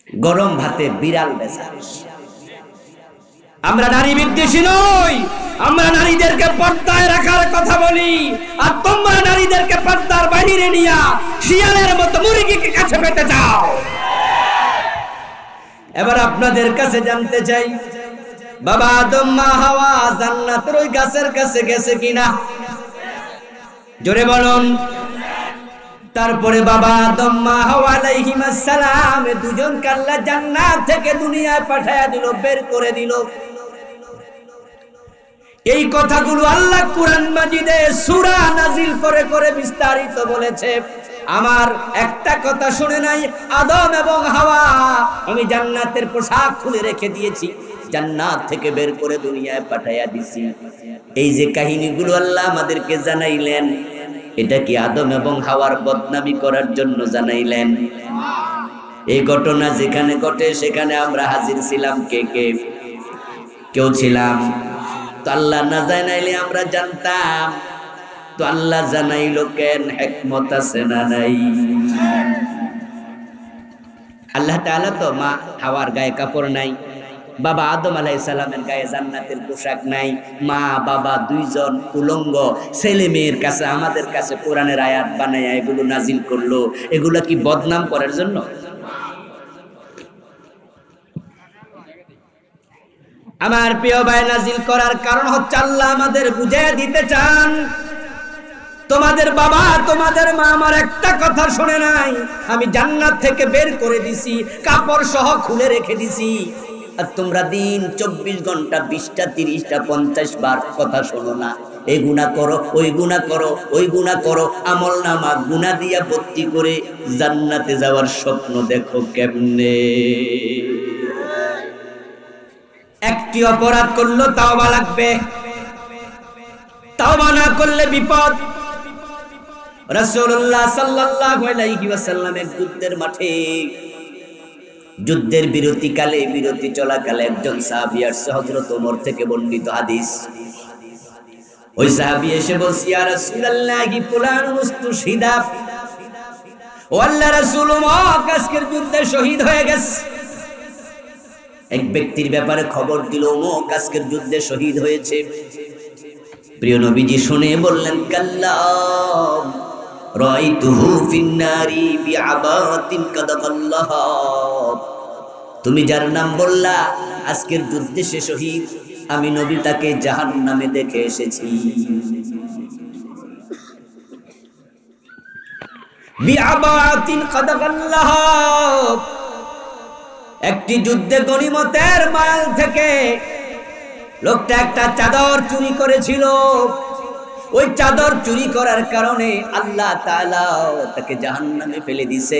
গরম ভাতে বিড়াল বেচা। আমরা নারী বিদ্বেষী নই, আমরা নারীদেরকে পর্দায় রাখার কথা বলি, আর তোমরা নারীদেরকে পর্দার বাইরে নিয়ে শিয়ালের মতো মুরগিকে কাছে পেতে চাও। এবার আপনাদের কাছে জানতে চাই, বাবা আদম মা হাওয়া জান্নাতের ওই গাছের কাছে গেছে কিনা? জোরে বলুন। তারপরে বাবা আদম মা হাওয়া আলাইহিস সালাম দুজনকে আল্লাহ জান্নাত থেকে দুনিয়ায় পাঠায়া দিল, বের করে দিল। এই কথাগুলো আল্লাহ কুরআন মাজিদে সূরা নাজিল করে করে বিস্তারিত বলেছে। আমার একটা কথা শুনে নাই, আদম এবং হাওয়া আমি জান্নাতের পোশাক খুলে রেখে দিয়েছি, জান্নাত থেকে বের করে দুনিয়ায় পাঠায়া দিছি। এই যে কাহিনীগুলো আল্লাহ আমাদেরকে জানাইলেন, এটা কি আদম এবং হাওয়ার বদনামি করার জন্য জানাইলেন? এই ঘটনা যেখানে ঘটে সেখানে আমরা হাজির ছিলাম। কে কে? কেউ ছিলাম? তো আল্লাহ না জানাইলে আমরা জানতাম, তো আল্লাহ জানাইলো কেন? হিকমত আছে না নাই? আল্লাহ তাআলা তো মা হাওয়ার গায়ে কাপড় নাই, বাবা আদম আলাইহিস সালামের গায়ে জান্নাতের পোশাক নাই, মা বাবা দুইজন উলঙ্গ ছেলে মেয়ের কাছে আমাদের কাছে কোরআনের আয়াত বানায়া এগুলো নাজিল করলো। এগুলো কি বদনাম করার জন্য? আমার প্রিয় ভাই, নাজিল করার কারণ হচ্ছে আল্লাহ আমাদের বুঝিয়ে দিতে চান, তোমাদের বাবা তোমাদের মা আমার একটা কথা শুনে নাই, আমি জান্নাত থেকে বের করে দিছি, কাপড় সহ খুলে রেখে দিছি, আর তোমরা দিন 24 ঘন্টা 20টা 30টা 50 বার কথা শোনো না। এই গুনাহ করো, ওই গুনাহ করো, ওই গুনাহ করো, আমল নামা গুনাহ দিয়া ভর্তি করে জান্নাতে যাওয়ার স্বপ্ন দেখো কেমনে? একটি অপরাধ করলো তাওবা লাগবে, তাওবা না করলে বিপদ। রাসূলুল্লাহ সাল্লাল্লাহু আলাইহি ওয়াসাল্লাম এক যুদ্ধের মাঠে, যুদ্ধের বিরতিকালে, বিরতি চলাকালে একজন সাহাবী আসছে, হযরত ওমর থেকে বর্ণিত হাদিস। ওই সাহাবী এসে বলছে, ইয়া রাসূলুল্লাহি ফুলান মুস্তাশহিদা, ও আল্লাহর রাসূল ওমর আজকের যুদ্ধে শহীদ হয়ে গেছে। এক ব্যক্তির ব্যাপারে খবর দিল, ওমর আজকের যুদ্ধে শহীদ হয়েছে। প্রিয় নবীজি শুনে বললেন, কাল্লাম রাইতুহু ফিন্নারি বিআবাতিন কাদাকাল্লাহ, তুমি যার নাম বললা আজকের যুদ্ধে সে শহীদ, আমি নবী তাকে জাহান্নামে দেখে এসেছি। বিআবাতিন কাদাকাল্লাহ, একটি যুদ্ধে গনিমতের মাল থেকে লোকটা একটা চাদর চুরি করেছিল। ওই চাদর চুরি করার কারণে আল্লাহ তাআলা তাকে জাহান্নামে ফেলে দিয়েছে।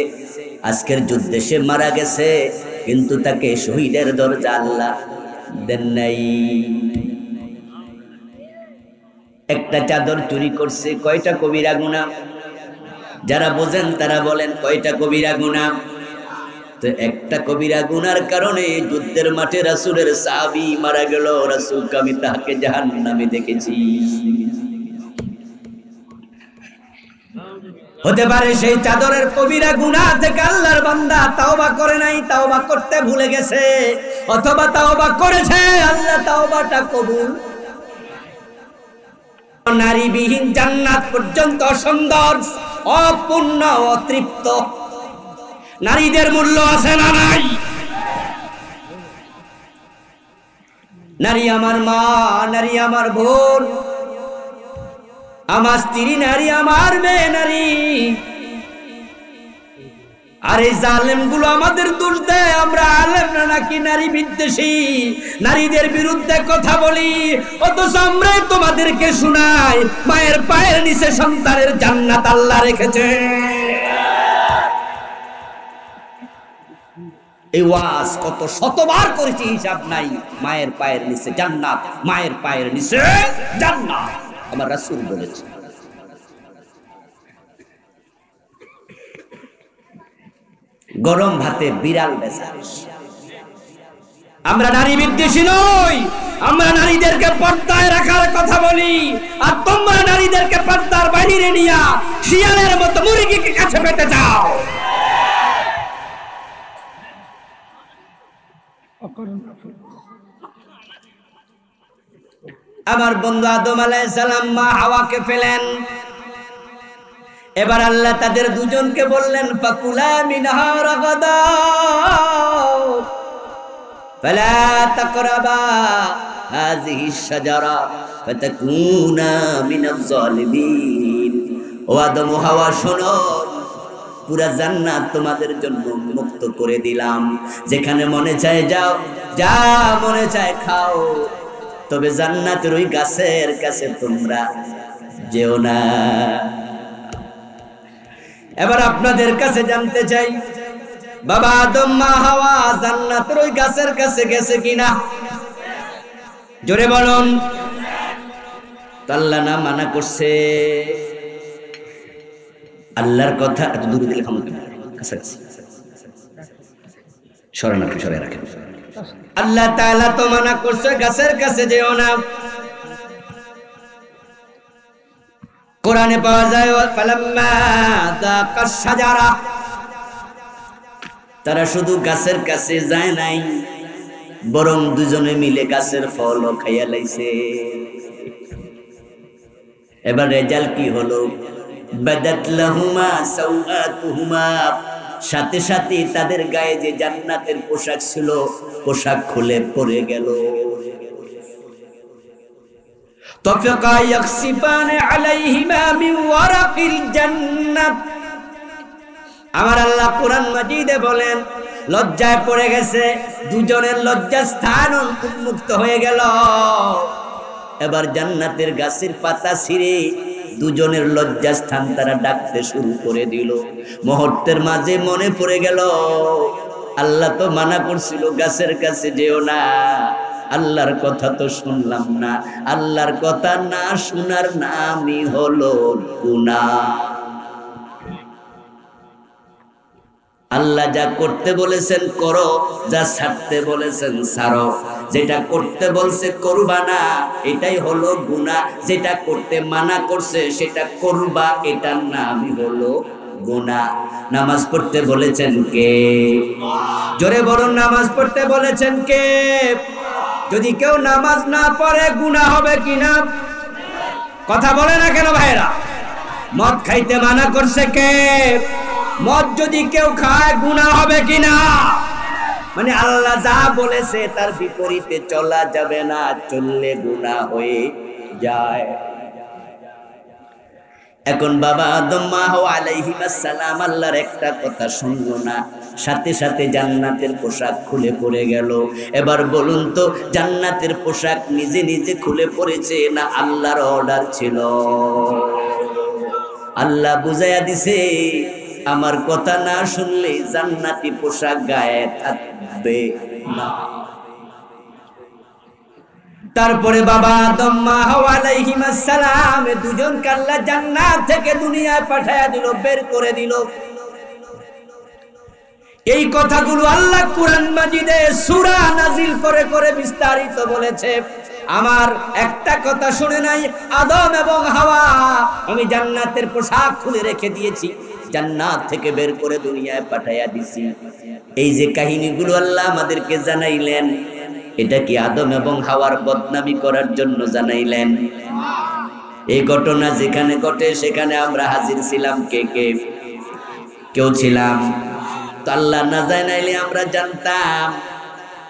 আজকের যুদ্ধে সে মারা গেছে, কিন্তু তাকে শহীদের দরজা আল্লাহ দেন নাই। একটা চাদর চুরি করছে, কয়টা কবিরা গুনাহ? যারা বোঝেন তারা বলেন কয়টা কবিরা গুনাহ? তো একটা কবিরা গুনার কারণে যুদ্ধের মাঠে রাসূলের সাহাবী মারা গেল, রাসূলকে আমি তাকে জাহান্নামে দেখেছি। হতে পারে সেই চাদরের কবিরা গুনাহ থেকে আল্লাহর বান্দা তাওবা করে নাই, তাওবা করতে ভুলে গেছে, অথবা তাওবা করেছে, আল্লাহ তাওবাটা কবুল। নারীবিহীন জান্নাত পর্যন্ত সুন্দর, অপূর্ণ, অতৃপ্ত। নারীদের মূল্য আছে না নাই? নারী আমার মা, নারী আমার বোন, আমার স্ত্রী নারী, আমার মেয়ে নারী। আর এই জালেম গুলো আমাদের দোষ দেয়, আমরা আলেম না নাকি নারী বিদ্বেষী, নারীদের বিরুদ্ধে কথা বলি, অথচ আমরা তোমাদেরকে শোনাই মায়ের পায়ের নিচে সন্তানের জান্নাত আল্লাহ রেখেছে। এই ওয়াজ কত শতবার করেছি হিসাব নাই। মায়ের পায়ের নিচে জান্নাত, মায়ের পায়ের নিচে জান্নাত, আমার রাসূল বলেছে। গরম ভাতে বিড়াল বেচা। আমরা নারী বিদ্বেষী নই, আমরা নারীদেরকে পর্দায় রাখার কথা বলি, আর তোমরা নারীদেরকে পর্দার বাইরে নিয়ে শিয়ালের মতো মুরগিকে কাছে পেতে চাও। আমার বন্ধু আদম আলাইহিস সালাম মা হাওয়াকে পেলেন। এবার আল্লাহ তাদের দুজনকে বললেন ফাকুলা মিনহা রাগাদা ফালা তাকরাবা হাযিহি শাজারা ফাতাকুনা মিনাজ জালিমিন। ও আদম ও হাওয়া শোনো, পুরা জান্নাত তোমাদের জন্য মুক্ত করে দিলাম, যেখানে মনে চায় যাও, যা মনে চায় খাও, তবে জান্নাতের ওই গাছের কাছে তোমরা যেও না। এবার আপনাদের কাছে জানতে চাই, বাবা আদম মা হাওয়া জান্নাতের ওই গাছের কাছে গেছে কিনা? জোরে বলুন। আল্লাহ না মানা করছে? আল্লাহর কথা এত দূরে দিলে কাছাকাছি সরে না, সরে রাখেন। আল্লাহ তাআলা তো মানা করছে গাছের কাছে যেও না। কোরআনে পাওয়া যায় ফালাম্মা যাকাশ শাজারা, তারা শুধু গাছের কাছে যায় নাই, বরং দুজনে মিলে গাছের ফলও খাইয়া লাইছে। এবার রেজাল্ট কি হলো? বাদাত লাহুমা সাওআতুহুমা, সাথে সাথে তাদের গায়ে যে জান্নাতের পোশাক ছিল, পোশাক খুলে পড়ে গেল। তাফাকা ইয়াকসিফানে আলাইহিমা মিন ওয়ারাকিল জান্নাত। আমার আল্লাহ কোরআন মাজিদে বলেন, লজ্জায় পড়ে গেছে, দুজনের লজ্জাস্থান উন্মুক্ত হয়ে গেল। এবার জান্নাতের গাছের পাতা ছিঁড়ে দুজনের লজ্জাস্থান তারা ডাকতে শুরু করে দিল। মুহূর্তের মাঝে মনে পড়ে গেল, আল্লাহ তো মানা করছিল গাছের কাছে যেও না, আল্লাহর কথা তো শুনলাম না। আল্লাহর কথা না শোনার নামই হলো গুনাহ। আল্লাহ যা করতে বলেছেন করো, যা ছাড়তে বলেছেন ছাড়ো। যেটা করতে বলছে করবা না, এটাই হলো গুনাহ। যেটা করতে মানা করছে সেটা করবা, এটার নামই হলো গুনাহ। নামাজ পড়তে বলেছেন কে? জোরে বলুন, নামাজ পড়তে বলেছেন কে? যদি কেউ নামাজ না পড়ে গুনাহ হবে কিনা? কথা বলে না কেন ভাইরা? মদ খাইতে মানা করছে কে? মদ যদি কেউ খায় গুনাহ হবে কিনা? মানে আল্লাহ যা বলেছে তার বিপরীতে চলা যাবে না, চললে গুনাহ হয়ে যায়। এখন বাবা আদম মা হাওয়া আলাইহিস সালাম আল্লাহর একটা কথা শুনলো না, সাথে সাথে জান্নাতের পোশাক খুলে পড়ে গেল। এবার বলুন তো, জান্নাতের পোশাক নিজে নিজে খুলে পড়েছে না আল্লাহর অর্ডার ছিল? আল্লাহ বুঝাইয়া দিছে, আমার কথা না শুনলে জান্নাতি পোশাক গায়ে থাকবে না। তারপরে বাবা আদম মা হাওয়া আলাইহিস সালাম দুজনকে আল্লাহ জান্নাত থেকে দুনিয়ায় পাঠায়া দিল, বের করে দিল। এই কথাগুলো আল্লাহ কুরআন মাজিদে সূরা নাজিল করে করে বিস্তারিত বলেছে। আমার একটা কথা শুনে নাই, আদম এবং হাওয়া আমি জান্নাতের পোশাক খুলে রেখে দিয়েছি, জান্নাত থেকে বের করে দুনিয়ায় পাঠায়া দিছি। এই যে কাহিনীগুলো আল্লাহ আমাদেরকে জানাইলেন, এটা কি আদম এবং হাওয়ার বদনামি করার জন্য জানাইলেন? এই ঘটনা যেখানে ঘটে সেখানে আমরা হাজির ছিলাম। কে কে? কেউ ছিলাম? তো আল্লাহ না জানাইলে আমরা জানতাম,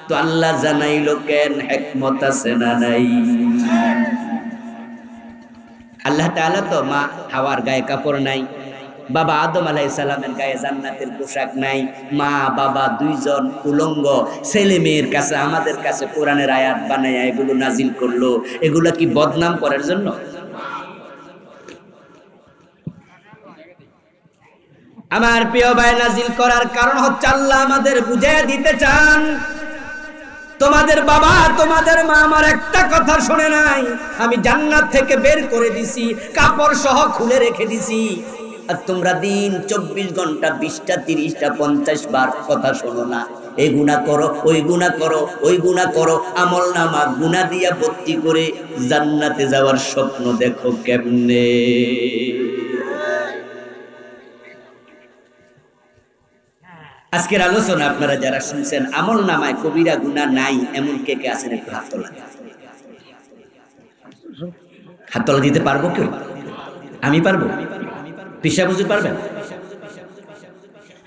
তো আল্লাহ জানাইলো কেন? হিকমত আছে না নাই? আল্লাহ তাআলা তো মা হাওয়ার গায়ে কাপড় নাই, বাবা আদম আলাইহিস সালামের গায়ে জান্নাতের পোশাক নাই, মা বাবা দুইজন উলঙ্গ ছেলে মেয়ের কাছে আমাদের কাছে কোরআনের আয়াত বানায়া এগুলো নাজিল করলো। এগুলো কি বদনাম করার জন্য? আমার প্রিয় ভাই, নাজিল করার কারণ হচ্ছে আল্লাহ আমাদের বুঝিয়ে দিতে চান, তোমাদের বাবা তোমাদের মা আমার একটা কথা শুনে নাই, আমি জান্নাত থেকে বের করে দিছি, কাপড় সহ খুলে রেখে দিছি, আর তোমরা দিন 24 ঘন্টা 20টা 30টা 50 বার কথা শোনো না। এই গুনাহ করো, ওই গুনাহ করো, ওই গুনাহ করো, আমল নামা গুনাহ দিয়া ভর্তি করে জান্নাতে যাওয়ার স্বপ্ন দেখো কেমনে? আজকের আলোচনা আপনারা যারা শুনছেন, আমল নামায় কবিরা গুনাহ নাই এমন কে কে আছেন? একটু হাত তোলা। হাত তোলা দিতে পারবো কেউ? আমি পারবো? পিসা বুঝে পারবেন?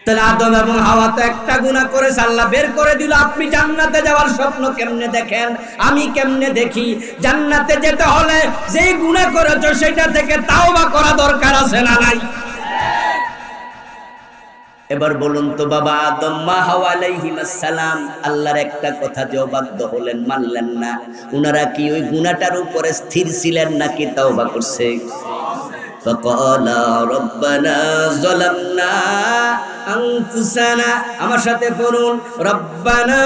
তাহলে আদম এবং হাওয়া তো একটা গুনাহ করেছে, আল্লাহ বের করে দিল। আপনি জান্নাতে যাওয়ার স্বপ্ন কেমনে দেখেন, আমি কেমনে দেখি? জান্নাতে যেতে হলে যে গুনাহ করেছো সেটা থেকে তাওবা করা দরকার আছে না নাই? এবার বলুন তো বাবা আদম মা হাওয়া আলাইহিস সালাম আল্লাহর একটা কথা যে অবাধ্য হলেন, মানলেন না, উনারা কি ওই গুনাহটার উপরে স্থির ছিলেন নাকি তাওবা করছে? ফাকালা রব্বানা যালামনা আনফুসানা, আমার সাথে পড়ুন, রব্বানা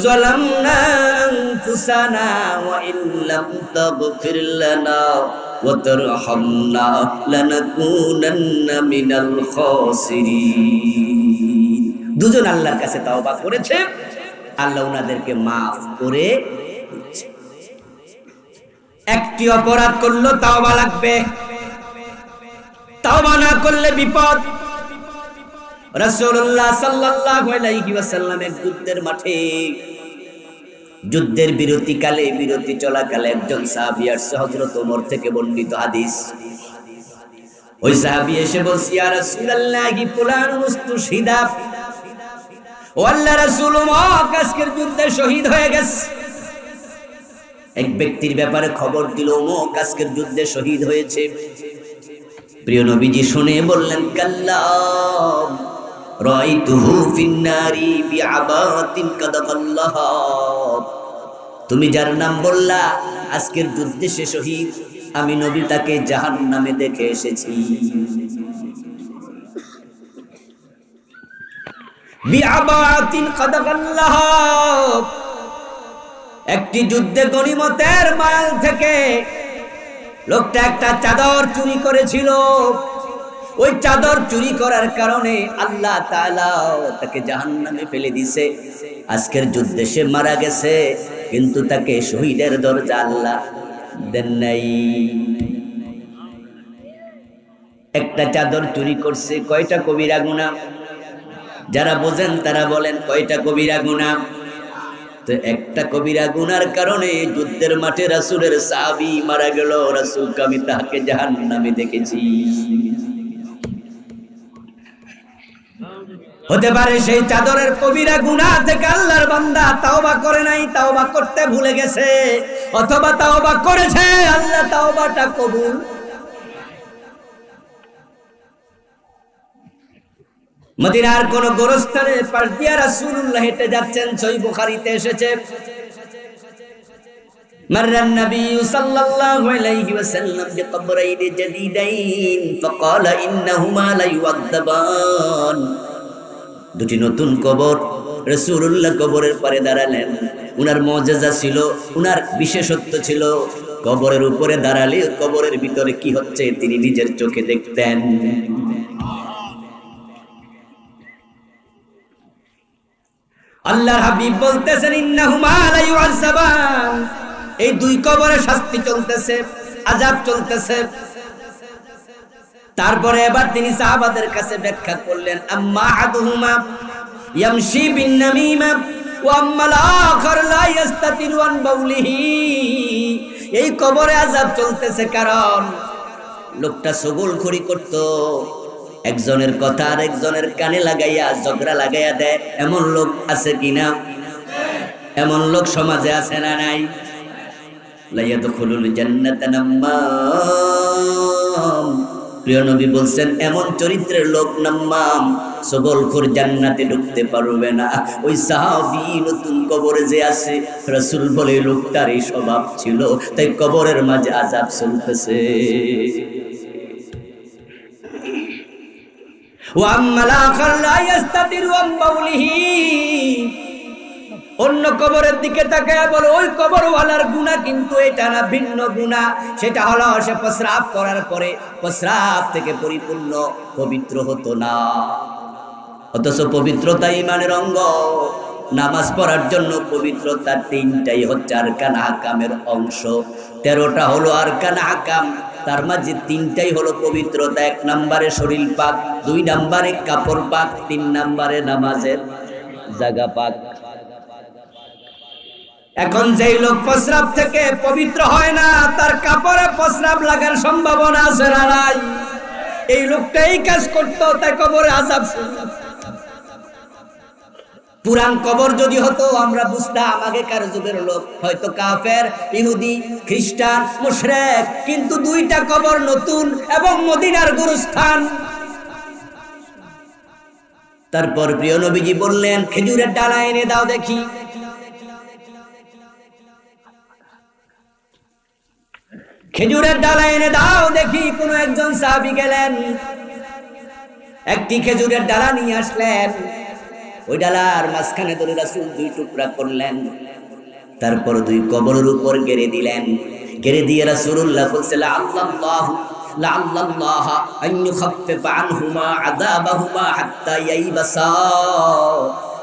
যালামনা আনফুসানা ওয়া ইল্লাম তাগফির লানা ওয়া তারহামনা লানাকুনান্না মিনাল খাসিরিন। দুজন আল্লাহর কাছে তাওবা করেছে, আল্লাহ উনাদেরকে মাফ করে দিয়েছে। একটি অপরাধ করলো তাওবা লাগবে, তাওবা না করলে বিপদ। রাসূলুল্লাহ সাল্লাল্লাহু আলাইহি ওয়াসাল্লাম এক যুদ্ধের মাঠে, যুদ্ধের বিরতিকালে, বিরতি চলাকালে একজন সাহাবী আসছে, হযরত ওমর থেকে বর্ণিত হাদিস। ওই সাহাবী এসে বলছে, ইয়া রাসূলুল্লাহি ফুলানুন উস্তুশহিদা, ও আল্লাহর রাসূল, আজকের যুদ্ধে শহীদ হয়ে গেছে। এক ব্যক্তির ব্যাপারে খবর দিল, আজকের যুদ্ধে শহীদ হয়েছে। প্রিয় নবীজি শুনে বললেন, কাল্লাম রাইতুহু ফিন্নারি বিআবাতিন কাদাকাল্লাহ, তুমি যার নাম বললা আজকের যুদ্ধে সে শহীদ, আমি নবী তাকে জাহান্নামে দেখে এসেছি। বিআবাতিন কাদাকাল্লাহ, একটি যুদ্ধে গনিমতের মাল থেকে লোকটা একটা চাদর চুরি করেছিল। ওই চাদর চুরি করার কারণে আল্লাহ তাআলা তাকে জাহান্নামে ফেলে দিয়েছে। আজকের যুদ্ধে সে মারা গেছে, কিন্তু তাকে শহীদের দরজা আল্লাহ দেন নাই। একটা চাদর চুরি করছে, কয়টা কবিরা গুনাহ? যারা বোঝেন তারা বলেন কয়টা কবিরা গুনাহ? তো একটা কবিরা গুনার কারণে যুদ্ধের মাঠে রাসূলের সাহাবী মারা গেল, রাসূলকে আমি তাকে জাহান্নামে দেখেছি। হতে পারে সেই চাদরের কবিরা গুনাহ থেকে আল্লাহর বান্দা তাওবা করে নাই, তাওবা করতে ভুলে গেছে, অথবা তাওবা করেছে, আল্লাহ তাওবাটা কবুল। মদিনার কোন গোরস্থানের পাশ দিয়ে রাসূলুল্লাহ হেঁটে যাচ্ছেন, সহিহ বুখারীতে এসেছে, মাররান নবী সাল্লাল্লাহু আলাইহি ওয়াসাল্লাম বিকবরাইন জাদীদাইন ফাকালা ইন্নাহুমা লা ইউআযাবান, দুটি নতুন কবর। রাসূলুল্লাহ কবরের পারে দাঁড়ালেন। উনার মুজিজা ছিল, উনার বিশেষত্ব ছিল, কবরের উপরে দাঁড়ালে কবরের ভিতরে কি হচ্ছে তিনি নিজের চোখে দেখতেন। আল্লাহর হাবিব বলতেছেন, ইন্নাহুমা লা ইউআযাবান, এই দুই কবরে শাস্তি চলতেছে, আযাব চলতেছে। তারপরে এবার তিনি সাহাবাদের কাছে ব্যাখ্যা করলেন, আম্মা আহাদুহুমা ইয়ামশি বিন নামিমা ওয়া আম্মাল আখার লা ইস্তাতিরু আন বাউলিহি, এই কবরে আযাব চলতেছে কারণ লোকটা সগলখড়ি করত, একজনের কথা আর একজনের কানে লাগাইয়া ঝগড়া লাগাইয়া দেয়। এমন লোক আছে কিনা? এমন লোক সমাজে আছে না নাই? লা ইয়াদখুলুল জান্নাতা নাম্মাম, প্রিয় নবী বলছেন এমন চরিত্রের লোক নাম্মাম, সগলখোর জান্নাতে ঢুকতে পারবে না। ওই সাহাবী নতুন কবরে যে আছে, রাসূল বলে লোকটার এই স্বভাব ছিল, তাই কবরের মাঝে আযাব চলতেছে। অন্য কবরের দিকে তাকায় বলো, ওই কবরওয়ালার গুনাহ কিন্তু এটা না, ভিন্ন গুনাহ। সেটা হলো সে প্রস্রাব করার পরে প্রস্রাব থেকে পরিপূর্ণ পবিত্র হতো না, অথচ পবিত্রতা ঈমানের অঙ্গ। নামাজ পড়ার জন্য পবিত্রতা তিনটাই হচ্ছে আরকান আহকামের অংশ, 13টা হলো আরকান আহকাম, তার মাঝে তিনটাই হলো পবিত্রতা। 1 নম্বরে শরীর পাক, 2 নম্বরে কাপড় পাক, 3 নম্বরে নামাজের জায়গা পাক। এখন যেই লোক প্রস্রাব থেকে পবিত্র হয় না, তার কাপড়ে প্রস্রাব লাগার সম্ভাবনা আছে না নাই? এই লোকটা এই কাজ করতো, তাই কবরে আযাব শুরু। পুরান কবর যদি হতো আমরা বুঝতাম আগেকার যুগের লোক হয়তো কাফের, ইহুদি, খ্রিস্টান, মুশরিক, কিন্তু 2টা কবর নতুন এবং মদিনার গুরুস্থান। তারপর প্রিয় নবীজি বললেন, খেজুরের ডালা এনে দাও দেখি। খেজুরের ডালা এনে দাও দেখি। কোন একজন সাহাবী গেলেন, একটি খেজুরের ডালা নিয়ে আসলেন। ওই ডালার মাঝখানে ধরে রাসূল 2 টুকরা করলেন, তারপর 2 কবরের উপর গেড়ে দিলেন। গেড়ে দিয়ে রাসূলুল্লাহ বলছেন, লাআল্লাল্লাহ আন ইউখাফফিফ আনহুমা আযাবাহুমা হাত্তা ইয়াইবাসা।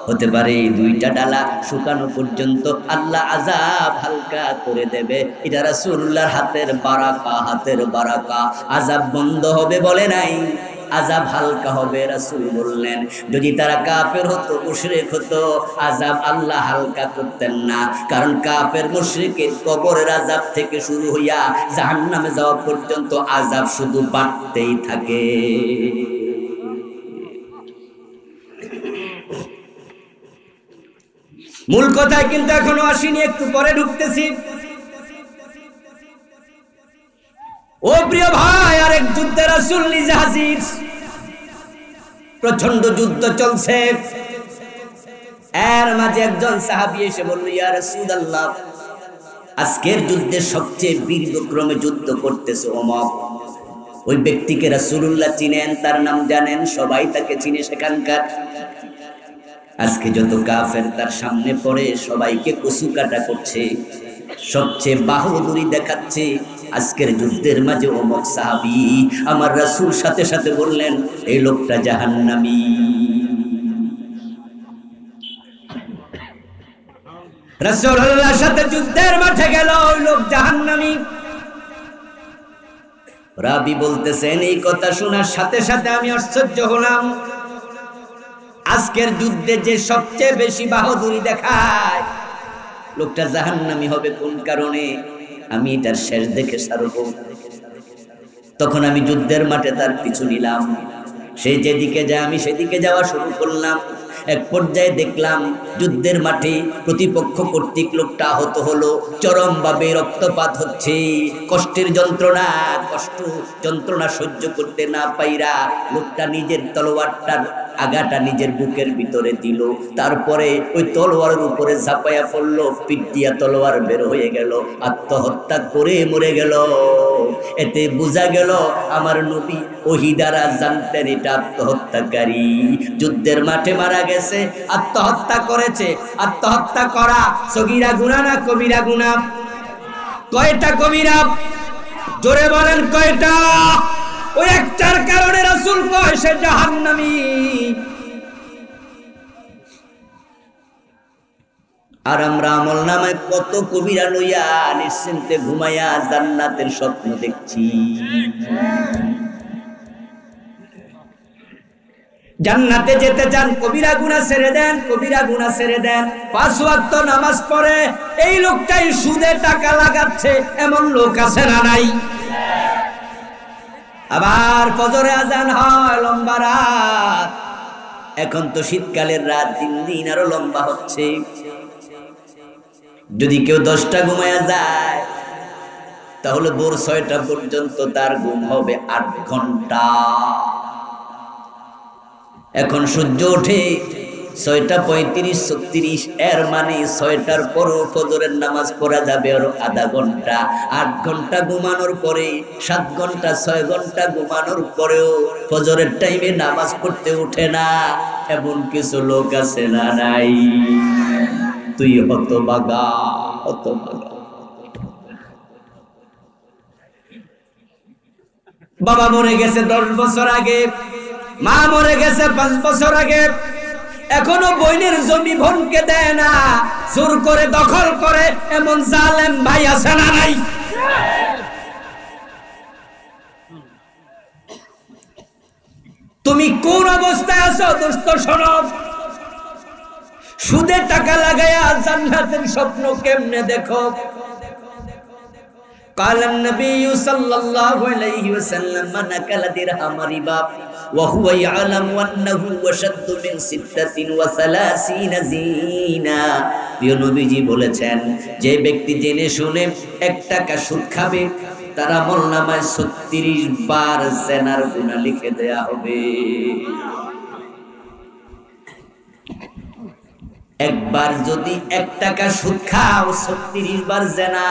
হতে পারে 2টা ডালা শুকানো পর্যন্ত আল্লাহ আযাব হালকা করে দেবে। এটা রাসূলুল্লাহর হাতের বারাকা। আযাব বন্ধ হবে বলে নাই, আযাব হালকা হবে। রাসূল বললেন, যদি তারা কাফের হতো, মুশরিক হতো, আযাব আল্লাহ হালকা করতেন না। কারণ কাফের মুশরিকের কবরের আযাব থেকে শুরু হইয়া জাহান্নামে যাওয়া পর্যন্ত আযাব শুধু বাড়তেই থাকে। মূল কথায় কিন্তু এখনো আসিনি, একটু পরে ঢুকতেছি। ও প্রিয় ভাই, আরেক যুদ্ধে রাসূল নিজে হাজির। প্রচন্ড যুদ্ধ চলছে। এর মাঝে একজন সাহাবী এসে বলল, ইয়া রাসূলুল্লাহ, আজকের যুদ্ধে সবচেয়ে বীরবিক্রমে যুদ্ধ করতেছে অমুক। ওই ব্যক্তিকে রাসূলুল্লাহ চিনেন, তার নাম জানেন, সবাই তাকে চিনে সেখানকার। আজকে যত কাফের তার সামনে পড়ে সবাইকে কচু কাটা করছে, সবচেয়ে বাহুদুরি দেখাচ্ছে। আজকের যুদ্ধের মাঝে অমুক সাহাবী। আমার রাসূল সাথে সাথে বললেন, এই লোকটা জাহান্নামী। রাসূলুল্লাহর সাথে যুদ্ধের মাঠে গেল ওই লোক জাহান্নামী। রাবী বলতেছেন, এই কথা শোনার সাথে সাথে আমি আশ্চর্য হলাম। আজকের যুদ্ধে যে সবচেয়ে বেশি বাহাদুরি দেখায়, লোকটা জাহান্নামী হবে কোন কারণে? আমি এটার শেষ দেখে ছাড়ব। তখন আমি যুদ্ধের মাঠে তার পিছু নিলাম। সে যেদিকে যায় আমি সেদিকে যাওয়া শুরু করলাম। এক পর্যায়ে দেখলাম যুদ্ধের মাঠে প্রতিপক্ষ কর্তৃক লোকটা আহত হলো, চরমভাবে রক্তপাত হচ্ছে। কষ্টের যন্ত্রণা সহ্য করতে না পাইরা লোকটা নিজের তলোয়ারটার আগাটা নিজের বুকের ভিতরে দিল। তারপরে ওই তলোয়ারের উপরে ঝাঁপাইয়া পড়লো, পিঠ দিয়া তলোয়ার বের হয়ে গেল, আত্মহত্যা করে মরে গেল। এতে বোঝা গেল আমার নবী ওহী দ্বারা জানতেন এটা আত্মহত্যাকারী। যুদ্ধের মাঠে মারা গেছে, আত্মহত্যা করেছে। আত্মহত্যা করা সগীরা গুনাহ না কবিরা গুনাহ? কয়টা কবিরা? জোরে বলেন কয়টা? ওই একটার কারণে রাসূল কয় সে জাহান্নামী। আর আমরা আমলনামায় কত কবিরা লইয়া নিশ্চিন্তে ঘুমাইয়া জান্নাতের স্বপ্ন দেখছি। জান্নাতে যেতে চান, কবিরা গুনাহ ছেড়ে দেন, কবিরা গুনাহ ছেড়ে দেন। 5 ওয়াক্ত নামাজ পড়ে এই লোকটাই সুদে টাকা লাগাচ্ছে, এমন লোক আছে না নাই? আবার ফজরে আজান হয়, লম্বা রাত। এখন তো শীতকালের রাত দিন দিন আরো লম্বা হচ্ছে। যদি কেউ 10টা ঘুমায়া যায় তাহলে ভোর 6টা পর্যন্ত তার ঘুম হবে 8 ঘন্টা। এখন সূর্য ওঠে 6:35-36, এর মানে 6টার পরও ফজরের নামাজ পড়া যাবে আরো আধা ঘন্টা। 8 ঘন্টা ঘুমানোর পরে 7 ঘন্টা 6 ঘন্টা ঘুমানোর পরেও ফজরের টাইমে নামাজ পড়তে উঠে না, এমন কিছু লোক আছে না নাই? তুই হতভাগা। বাবা মরে গেছে 10 বছর আগে, মা মরে গেছে 5 বছর আগে, এখনো বইনের জমি বোনকে দেয় না, জোর করে দখল করে, এমন জালেম ভাই আছে না নাই? তুমি কোন অবস্থায় আছো দোস্ত শোনো, সুদে টাকা লাগায়া জান্নাতের স্বপ্ন কেমনে দেখো। قال النبي صلى الله عليه وسلم من أكل درهم ربا وهو يعلم أنه أشد من 36 زينا। প্রিয় নবীজি বলেছেন, যে ব্যক্তি জেনে শুনে 1 টাকা সুদ খাবে তার আমলনামায় 36 বার জিনার গুনাহ লিখে দেয়া হবে। একবার যদি 1 টাকা সুদ খাও 36 বার জিনা,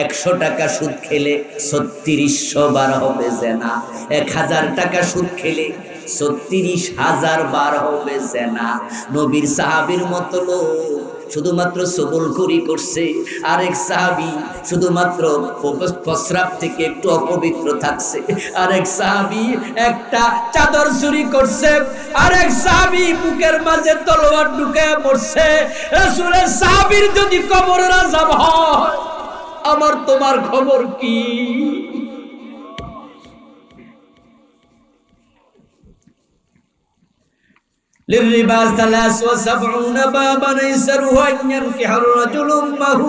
100 টাকা সুদ খেলে 3600 বার হবে জিনা, 1000 টাকা সুদ খেলে 36,000 বার হবে জিনা। নবীর সাহাবীর মতো লোক শুধুমাত্র সবলখুরি করছে, আরেক সাহাবী শুধুমাত্র প্রস্রাব থেকে একটু অপবিত্র থাকছে, আরেক সাহাবী একটা চাদর চুরি করছে, আরেক সাহাবী বুকের মাঝে তলোয়ার ঢুকায় পড়ছে। রাসূলের সাহাবীর যদি কবরের আযাব হয়, আমার তোমার খবর কি? للربا 73 بابا ايسرها ان ينكح الرجل امه।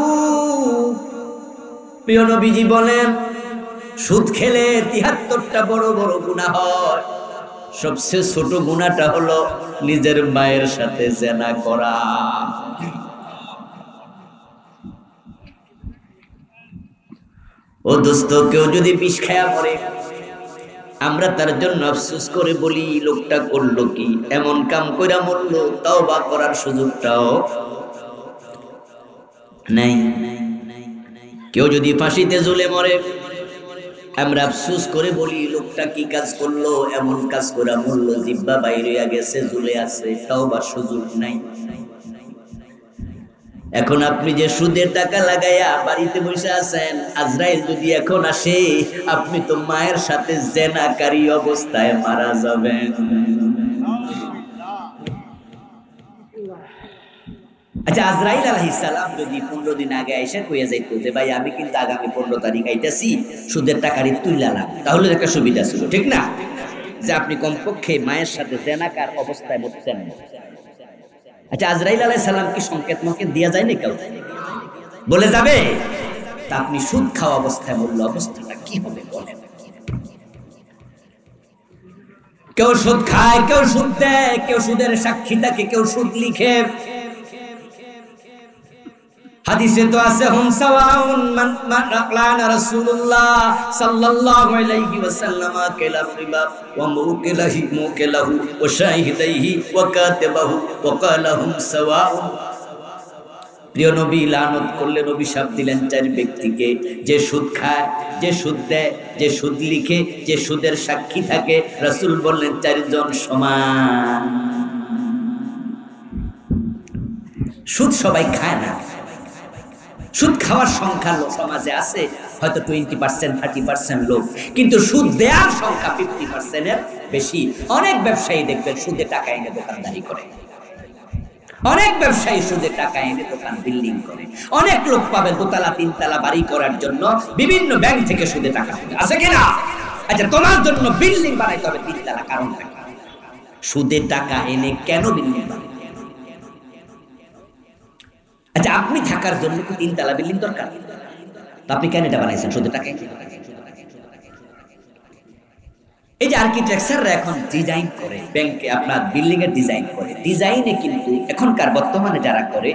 প্রিয় নবীজি বলেন, সুদ খেলে 73টা বড় বড় গুনাহ হয়, সবচেয়ে ছোট গুনাহটা হলো নিজের মায়ের সাথে জিনা করা। ও দোস্ত, কেউ যদি বিষ খায়া মরে, আমরা তার জন্য আফসোস করে বলি লোকটা করলো কি, এমন কাম কইরা মরলো, তওবা করার সুযোগটাও নাই। কেউ যদি ফাঁসিতে ঝুলে মরে, আমরা আফসোস করে বলি লোকটা কি কাজ করলো, এমন কাজ কইরা মরলো, জিহ্বা বাইরে গেছে, ঝুলে আছে, তওবার সুযোগ নাই। এখন আপনি যে সুদের টাকা লাগাইয়া বাড়িতে বসে আছেন, আজরাইল যদি এখন আসে, আপনি তো মায়ের সাথে জিনাকারী অবস্থায় মারা যাবেন। আচ্ছা, আজরাইল আলাইহিস সালাম যদি 15 দিন আগে এসে কইয়া যাইতো যে ভাই আমি কিন্তু আগামী 15 তারিখ আইতাছি, সুদের টাকারই তুইলা লাগ, তাহলে একটা সুবিধা ছিল, ঠিক না? যে আপনি কমপক্ষে মায়ের সাথে জিনাকার অবস্থায় মরছেন। আচ্ছা, আজরাইল আলাইহিস সালাম কি সংকেত মকে দিয়া যায় না? কেউ বলে যাবে? তা আপনি সুদ খাওয়া অবস্থায় মরলে অবস্থাটা কি হবে বলেন? কেউ সুদ খায়, কেউ সুদ দেয়, কেউ সুদের সাক্ষী থাকে, কেউ সুদ লিখে। হাদিসে তো আছে, হুম সাওয়াউন মান রাকলানা রাসূলুল্লাহ সাল্লাল্লাহু আলাইহি ওয়াসাল্লাম কালাম রিবা ওয়া মুকিলাহু ওয়া শাহিদাইহি ওয়া কাতাবাহু ওয়া ক্বালা হুম সাওয়াউন। প্রিয় নবী লানত করলেন, অভিশাপ দিলেন 4 ব্যক্তিকে, যে সুদ খায়, যে সুদ দেয়, যে সুদ লিখে, যে সুদের সাক্ষী থাকে। রাসূল বললেন 4 জন সমান। সুদ সবাই খায় না। সুদ খাওয়ার সংখ্যা সমাজে আছে হয়তো 20%, 30% লোক, কিন্তু সুদ দেওয়ার সংখ্যা 50% এর বেশি। অনেক ব্যবসায়ী দেখবেন সুদে টাকা এনে দোকানদারি করে, অনেক ব্যবসায়ী সুদে টাকা এনে দোকান বিল্ডিং করে। অনেক লোক পাবেন 2 তলা 3 তলা বাড়ি করার জন্য বিভিন্ন ব্যাংক থেকে সুদে টাকা আছে কিনা? আচ্ছা, তোমার জন্য বিল্ডিং বানাইতে হবে 3 তলা, কারণটা কি? সুদে টাকা এনে কেন বিল্ডিং বানাই? আচ্ছা, আপনি থাকার জন্য কি 3 তলা বিল্ডিং দরকার? তো আপনি কেন এটা বানাইছেন সুদের টাকায়? এই যে আর্কিটেকচাররা এখন ডিজাইন করে ব্যাংকে আপনার বিল্ডিং এর ডিজাইন করে, ডিজাইনে কিন্তু এখনকার বর্তমানে যারা করে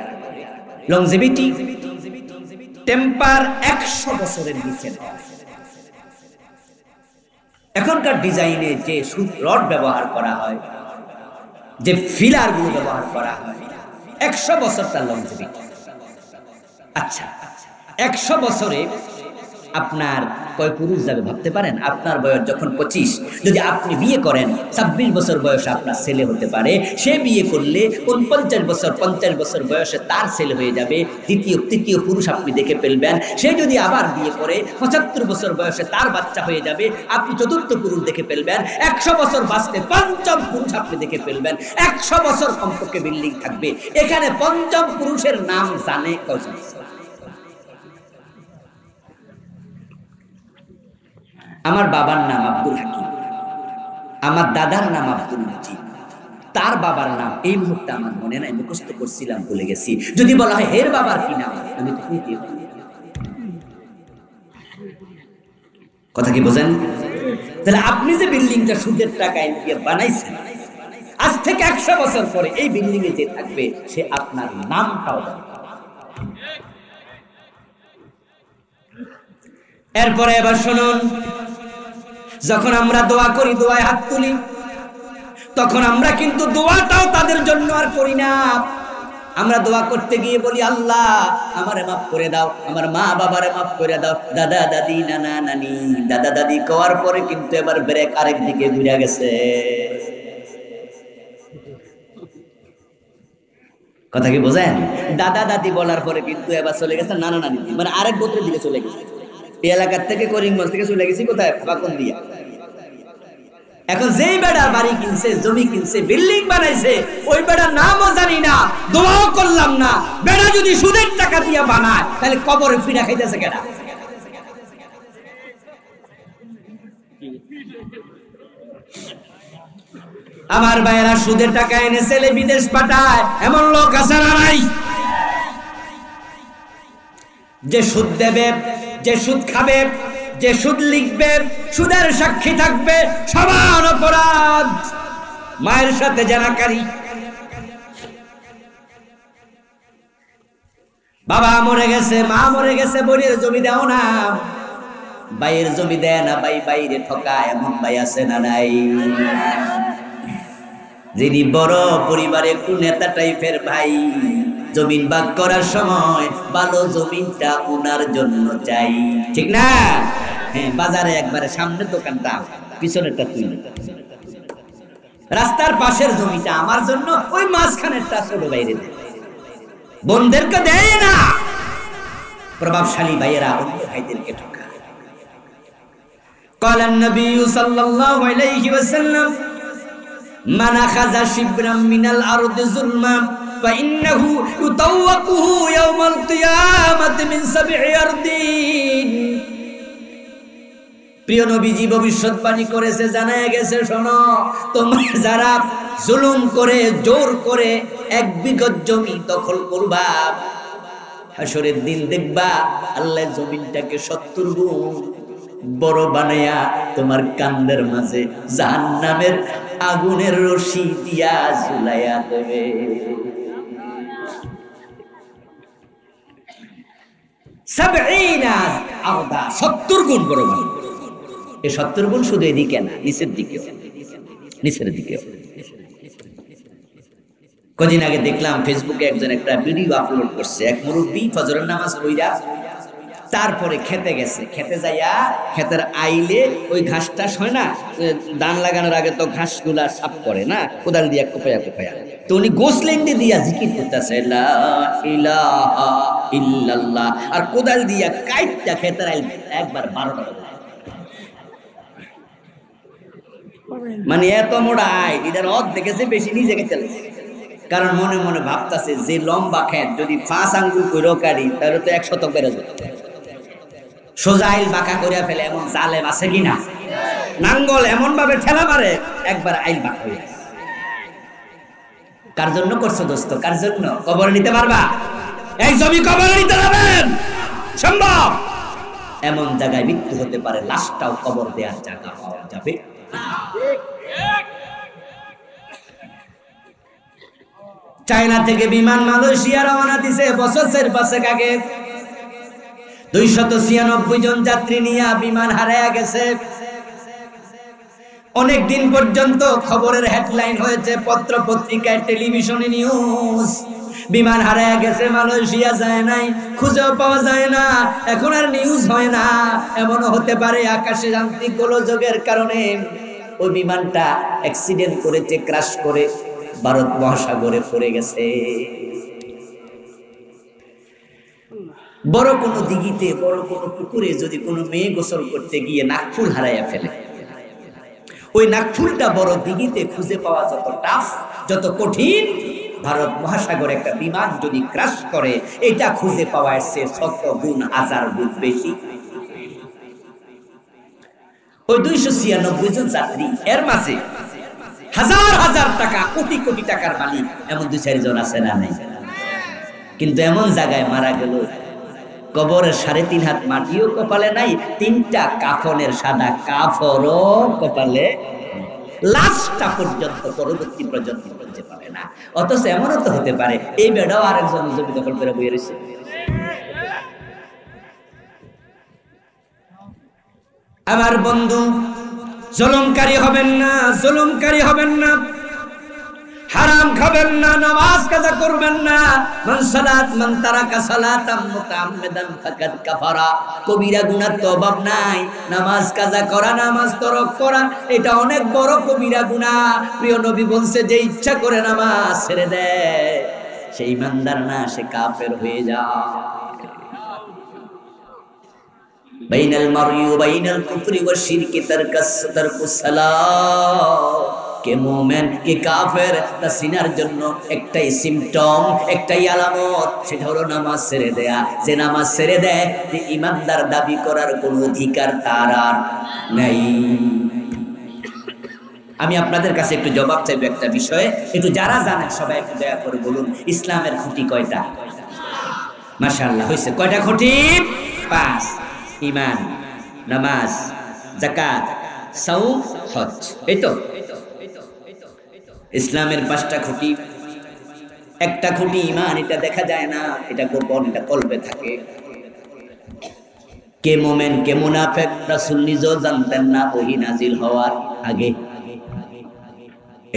লংজিভিটি টেম্পার 100 বছরের নিচে। এখনকার ডিজাইনে যে সুদ রড ব্যবহার করা হয়, যে ফিলার গুলো ব্যবহার করা হয়, 100 বছর তার লংজিভিটি। আচ্ছা, 100 বছরে আপনার কয় পুরুষ যাবে ভাবতে পারেন? আপনার বয়স যখন 25, যদি আপনি বিয়ে করেন 26 বছর বয়সে আপনার ছেলে হতে পারে। সে বিয়ে করলে 49 বছর 50 বছর বয়সে তার ছেলে হয়ে যাবে। দ্বিতীয় তৃতীয় পুরুষ আপনি দেখে ফেলবেন। সে যদি আবার বিয়ে করে 75 বছর বয়সে তার বাচ্চা হয়ে যাবে, আপনি চতুর্থ পুরুষ দেখে ফেলবেন। 100 বছর বাঁচতে পঞ্চম পুরুষ আপনি দেখে ফেলবেন। 100 বছর কমপক্ষে বিল্ডিং থাকবে। এখানে পঞ্চম পুরুষের নাম জানে কয়জন? আমার বাবার নাম আব্দুল হাকিম, আমার দাদার নাম আব্দুল মজিদ, তার বাবার নাম এই মুহূর্তে আমার মনে নাই, মুখস্থ করছিলাম ভুলে গেছি। যদি বলা হয় এর বাবার কি নাম, আমি তো কথা কি বোঝেন? তাহলে আপনি যে বিল্ডিংটা সুদের টাকায় দিয়ে বানাইছেন, আজ থেকে 100 বছর পরে এই বিল্ডিং এ যে থাকবে সে আপনার নামটাও জানবে। এরপরে এবার শুনুন, যখন আমরা দোয়া করি, দোয়ায় হাত তুলি, তখন আমরা কিন্তু দোয়াটাও তাদের জন্য আর করি না। আমরা দোয়া করতে গিয়ে বলি, আল্লাহ আমারে মাফ করে দাও, আমার মা বাবারে মাফ করে দাও, দাদা দাদি নানা নানি। দাদা দাদি কওয়ার পরে কিন্তু এবার ব্রেক আরেক দিকে ঘুরে গেছে। কথা কি বোঝেন? দাদা দাদি বলার পরে কিন্তু এবার চলে গেছে নানা নানি, মানে আরেক গোত্রের দিকে চলে গেছে। এই এলাকার থেকে করিমগঞ্জ থেকে চলে গেছি কোথায়? বাকন দিয়া। এখন যেই বেড়া বাড়ি কিনছে, জমি কিনছে, বিল্ডিং বানাইছে, ওই বেড়ার নামও জানি না, দোয়াও করলাম না। বেড়া যদি সুদের টাকা দিয়া বানায় তাহলে কবরে ফিরা খাইতেছে কেডা? আমার ভাইয়েরা সুদের টাকা এনে ছেলে বিদেশ পাঠায়, এমন লোক আছে না নাই? যে সুদ দেবে, যে সুদ খাবে, যে সুদ লিখবে, সুদের সাক্ষী থাকবে, সমান অপরাধ। মায়ের সাথে জানাকারী, বাবা মরে গেছে, মা মরে গেছে, বোনের জমি দাও না, ভাইয়ের জমি দেয় না, ভাই বাইরে ঠকায়, এমন ভাই আছে না নাই? যিনি বড় পরিবারে একটু নেতা টাইপের ভাই, জমিন ভাগ করার সময় ভালো জমিনটা উনার জন্য চাই, ঠিক না? হ্যাঁ, বাজারে একবারে সামনের দোকানটা, পিছনেরটা তুই, রাস্তার পাশের জমিটা আমার জন্য, ওই মাঝখানেরটা ছোট বাইরে দেয়, বোনদেরকে দেয় না। প্রভাবশালী ভাইয়েরা অন্য ভাইদেরকে ঠকায়। قال النبي صلى الله عليه وسلم من أخذ شبرا من الأرض ظلما فإنه يطوقه يوم القيامة من 7 أرضين। প্রিয় নবীজি ভবিষ্যৎবাণী করেছে, জানায় গেছে, শোনো, তোমরা যারা জুলুম করে জোর করে 1 বিঘত জমি দখল করবা, হাসরের দিন দেখবা আল্লাহ জমিনটাকে 70 গুণ বড় বানায়া তোমার কান্দের মাঝে জাহান্নামের আগুনের রশি দিয়া ঝুলাইয়া দেবে। 70 গুণ বড় বানাবে। এই 70 গুণ শুধু এদিকে না, নিচের দিকেও, নিচের দিকেও। কদিন আগে দেখলাম ফেসবুকে একজন একটা ভিডিও আপলোড করছে, এক মুরব্বী ফজরের নামাজ পড়া তারপরে খেতে গেছে, খেতে যাইয়া খেতের আইলে ওই ঘাসটা হয় না, ধান লাগানোর আগে তো ঘাসগুলা সাফ করে না, কোদাল দিয়া কোপায়া কোপায়া, তো উনি গোসলেন্ডি দিয়া জিকির করতেছে লা ইলাহা ইল্লাল্লাহ, আর কোদাল দিয়া কাইটটা খেতের আইল একবার 12টা বাজে। মানে এত মোটা আইল, এটার অর্ধেক দেখেছে বেশি নিজেকে চলেছে। কারণ মনে মনে ভাবতেছে যে লম্বা খেত যদি 5 আঙ্গুল করে কাটি তাহলে তো 1 শতক বেড়ে যাবে। সোজা আইল বাঁকা করিয়া ফেলে এমন জালেম আছে কিনা? নাঙ্গল এমন ভাবে ঠেলা মারে একবার আইল বাঁকা হয়ে যায়। কার জন্য করছো দোস্ত? কার জন্য? কবর নিতে পারবা? এই জমি কবর নিতে যাবেন সম্ভব? এমন জায়গায় মৃত্যু হতে পারে, লাশটাও কবর দেওয়ার জায়গা পাওয়া যাবে। চায়না থেকে বিমান মালয়েশিয়া রওনা দিছে বছরের 5 আগে। 296 জন যাত্রী নিয়ে বিমান হারায়া গেছে। অনেক দিন পর্যন্ত খবরের হেডলাইন হয়েছে, পত্র পত্রিকায়, টেলিভিশনে নিউজ, বিমান হারায়া গেছে, মালয়েশিয়া যায় নাই, খুঁজেও পাওয়া যায় না। এখন আর নিউজ হয় না। এমনও হতে পারে আকাশে যান্ত্রিক গোলযোগের কারণে ওই বিমানটা অ্যাক্সিডেন্ট করেছে, ক্র্যাশ করে ভারত মহাসাগরে পড়ে গেছে। বড় কোনো দিঘিতে, বড় কোনো পুকুরে যদি কোনো মেয়ে গোসল করতে গিয়ে নাকফুল হারাইয়া ফেলে, ওই নাকফুলটা বড় দিঘিতে খুঁজে পাওয়া যত টাফ, যত কঠিন, ভারত মহাসাগরে একটা বিমান যদি ক্র্যাশ করে এটা খুঁজে পাওয়া এসছে 100 গুণ 1000 গুণ বেশি। ওই 296 জন যাত্রী, এর মাঝে হাজার হাজার টাকা, কোটি কোটি টাকার মালিক এমন 2-4 জন আছে না নাই? কিন্তু এমন জায়গায় মারা গেল, কবরের 3.5 হাত মাটিও কপালে নাই, 3টা কাফনের সাদা কাফরও কপালে, লাশটা পর্যন্ত পরবর্তী প্রজন্ম বলতে পারে না। অথচ এমনও তো হতে পারে এই বেড়াও আরেকজন জমি দখল করে বইয়ে রয়েছে। আমার বন্ধু, জুলুমকারী হবেন না, জুলুমকারী হবেন না, হারাম খাবেন না, নামাজ কাজা করবেন না। মান তারাকা সালাতাম মুতাআম্মিদান ফাকাদ কাফারা। কবিরা গুনাহ তো অভাব নাই, নামাজ কাজা করা, নামাজ তরক করা, এটা অনেক বড় কবিরা গুনাহ। প্রিয় নবী বলছে, যে ইচ্ছা করে নামাজ ছেড়ে দেয় সে ঈমানদার না, সে কাফের হয়ে যায়। বাইনাল মারই ওয়া বাইনাল কুফরি ওয়া শিরকি তারকুস সালাত। কে মুমিন কে কাফের তা চিনার জন্য একটাই সিম্পটম, একটাই আলামত, সেটা হলো নামাজ ছেড়ে দেয়া। যে নামাজ ছেড়ে দেয়, যে ঈমানদার দাবি করার কোনো অধিকার তার আর নাই। আমি আপনাদের কাছে একটু জবাব চাইবো একটা বিষয়ে, একটু যারা জানেন সবাই একটু দয়া করে বলুন, ইসলামের খুঁটি কয়টা? মাশাআল্লাহ, হয়েছে কয়টা খুঁটি? 5। ঈমান, নামাজ, যাকাত, সাওম, হজ। এই তো ইসলামের 5টা খুঁটি। একটা খুঁটি ঈমান, এটা দেখা যায় না, এটা গোপন, এটা কলবে থাকে। কে মুমিন কে মুনাফিক রাসূল নিজেও জানতেন না ওহী নাজিল হওয়ার আগে।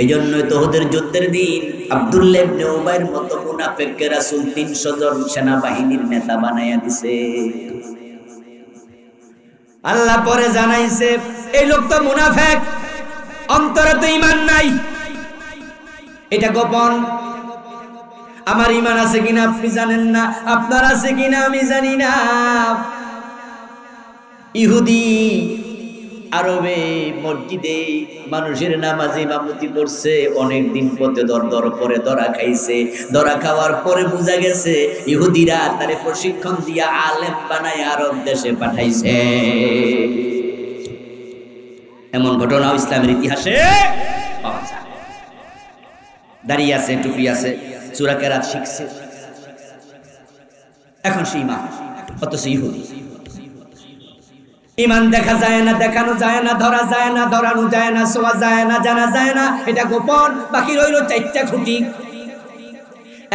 এইজন্যই তো ওদের যুদ্ধের দিন আব্দুল্লাহ ইবনে উবাইর মতো মুনাফিককে রাসূল 300 জন সেনাবাহিনীর নেতা বানায়া দিছে। আল্লাহ পরে জানাইছে, এই লোক তো মুনাফিক, অন্তরে তো ঈমান নাই, এটা গোপন। আমার ঈমান আছে কিনা আপনি জানেন না, আপনার আছে কিনা আমি জানি না। ইহুদি আরবে মসজিদে মানুষের নামাজে ইমামতি করছে, অনেকদিন পথে দর করে ধরা খাইছে। ধরা খাওয়ার পরে বোঝা গেছে ইহুদিরা তারে প্রশিক্ষণ দিয়া আলেম বানায় আরব দেশে পাঠাইছে। এমন ঘটনাও ইসলামের ইতিহাসে পাওয়া যায়। দাঁড়িয়ে আছে, টুপি আছে, সূরা কেরাত শিখছে, এখন সে ইমাম, অথচ ইহুদি। ঈমান দেখা যায় না, দেখানো যায় না, ধরা যায় না, ধরানো যায় না, ছোঁয়া যায় না, জানা যায় না, এটা গোপন। বাকি রইল 4টা খুঁটি।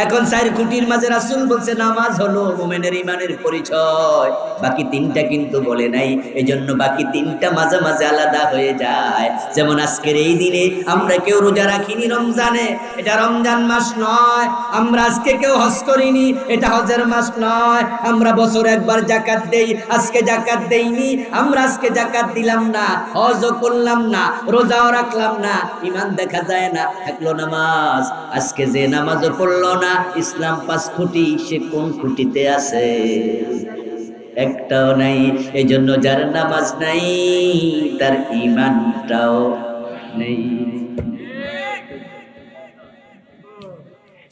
এখন 4 খুঁটির মাঝে রাসূল বলছে নামাজ হলো মুমিনের ঈমানের পরিচয়, বাকি 3টা কিন্তু বলে নাই। এজন্য বাকি 3টা মাঝে মাঝে আলাদা হয়ে যায়। যেমন আজকের এই দিনে আমরা কেউ রোজা রাখিনি রমজানে, এটা রমজান মাস নয়। আমরা আজকে কেউ হজ করিনি, এটা হজের মাস নয়। আমরা বছর একবার যাকাত দেই, আজকে যাকাত দেইনি, আমরা আজকে যাকাত দিলাম না, হজও করলাম না, রোজাও রাখলাম না, ঈমান দেখা যায় না, থাকলো নামাজ। আজকে যে নামাজও পড়লো না, ইসলাম 5 খুঁটি, সে কোন খুঁটিতে আছে? একটাও নাই। এজন্য যার নামাজ নাই তার ঈমানটাও নেই।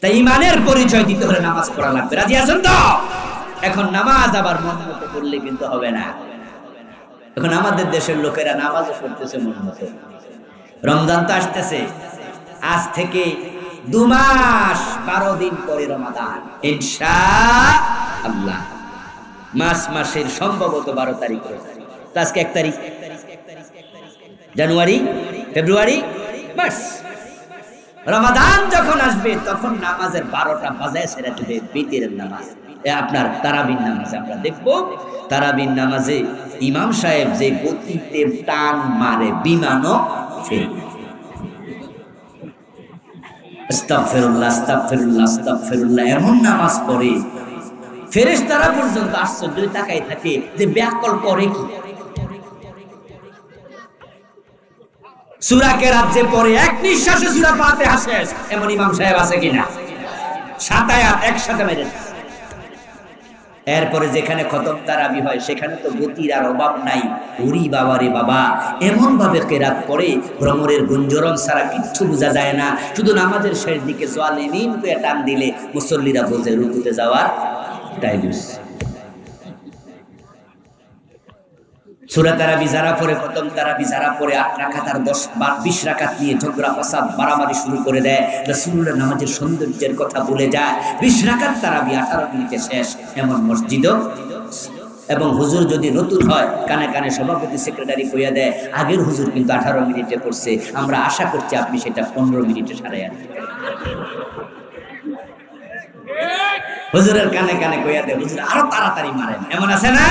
তাই ঈমানের পরিচয় দিতে হলে নামাজ পড়া লাগবে। রাজি আছেন তো? এখন নামাজ আবার মন মতো পড়লে কিন্তু হবে না। এখন আমাদের দেশের লোকেরা নামাজও পড়তেছে মন মতো। রমজান তো আসতেছে, আজ থেকে 2 মাস 12 দিন পরে রমাদান ইনশাআল্লাহ। মাসের সম্ভবত 12 তারিখ, আজকে 1 তারিখ, জানুয়ারি, ফেব্রুয়ারি, মার্চ। রমাদান যখন আসবে তখন নামাজের 12টা বাজায় ছেড়ে দেবে বিতিরের নামাজ। আপনার তারাবির নামাজে আমরা দেখব, তারাবির নামাজে ইমাম সাহেব যে গতিতে টান মারে বিমানও ফেলে। আস্তাগফিরুল্লাহ, আস্তাগফিরুল্লাহ, আস্তাগফিরুল্লাহ এমন নামাজ পড়ে ফেরেশতারা পর্যন্ত আশ্চর্য তাকায় থাকে যে ব্যাকল করে কি। সূরা কেরাত যে পড়ে এক নিঃশ্বাসে সূরা ফাতিহা শেষ, এমন ইমাম সাহেব আছে কিনা? 7 আয়াত একসাথে মেরে। এরপরে যেখানে খতম তারাবি হয় সেখানে তো গতির আর অভাব নাই। ওরে বাবা রে বাবা, এমন ভাবে কেরাত করে ভ্রমরের গুঞ্জরণ ছাড়া কিচ্ছু বোঝা যায় না। শুধু নামাজের শেষ দিকে জালিমিন করে টান দিলে মুসল্লিরা বোঝে রুকুতে যাওয়ার টাইম। সূরা তারাবি যারা পড়ে, প্রথম তারাবি যারা পড়ে 8 রাকাত আর 10 বা 20 রাকাত নিয়ে ঝগড়া ফাসাদ মারামারি শুরু করে দেয়, রাসূলুল্লাহ নামাজের সৌন্দর্যের কথা ভুলে যায়। 20 রাকাত তারাবি 18 মিনিটে শেষ, এমন মসজিদও। এবং হুজুর যদি নতুন হয়, কানে কানে সভাপতি সেক্রেটারি কইয়া দেয় আগের হুজুর কিন্তু 18 মিনিটে পড়ছে, আমরা আশা করছি আপনি সেটা 15 মিনিটে সারাইয়া দিবেন। হুজুরের কানে কানে কইয়া দেয় হুজুর আরো তাড়াতাড়ি মারেন, এমন আছে না?